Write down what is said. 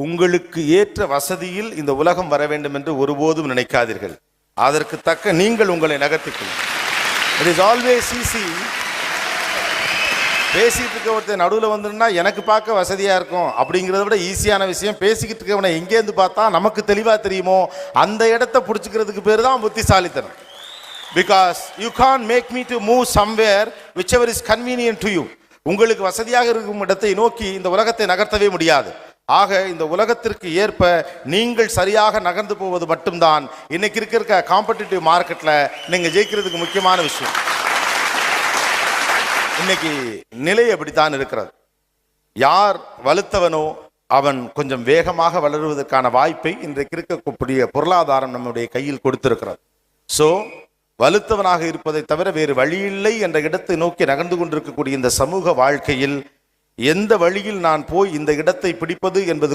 உங்களுக்கு ஏற்ற வசதியில் இந்த உலகம் வர வேண்டும் என்று ஒருபோதும் நினைக்காதீர்கள். அதற்கு தக்க நீங்கள் உங்களை நகர்த்திக்கொள்ளுங்கள். It is always easy. பேசிட்டு இருக்க ஒருத்தர் நடுவில் வந்துன்னா எனக்கு பார்க்க வசதியா இருக்கும் அப்படிங்கிறத விட ஈஸியான விஷயம் பேசிக்கிட்டு இருக்கவனை எங்கேருந்து பார்த்தா நமக்கு தெளிவா தெரியுமோ அந்த இடத்த பிடிச்சிக்கிறதுக்கு பேர் தான் புத்திசாலித்தனம். Because you can make me to move somewhere whichever is convenient to you. உங்களுக்கு வசதியாக இருக்கும் இடத்தை நோக்கி இந்த உலகத்தை நகர்த்தவே முடியாது. ஆக இந்த உலகத்திற்கு ஏற்ப நீங்கள் சரியாக நகர்ந்து போவது மட்டும்தான் இன்னைக்கு இருக்க காம்படிட்டிவ் மார்க்கெட்ல நீங்க ஜெயிக்கிறதுக்கு முக்கியமான விஷயம். இன்னைக்கு நிலை அப்படித்தான் இருக்கிறது. யார் வலுத்தவனோ அவன் கொஞ்சம் வேகமாக வளருவதற்கான வாய்ப்பை இன்றைக்கு இருக்கக்கூடிய பொருளாதாரம் நம்முடைய கையில் கொடுத்திருக்கிறது. ஸோ வலுத்தவனாக இருப்பதை தவிர வேறு வழியில்லை என்ற இடத்தை நோக்கி நகர்ந்து கொண்டிருக்கக்கூடிய இந்த சமூக வாழ்க்கையில் எந்த வழியில் நான் போய் இந்த இடத்தை பிடிப்பது என்பது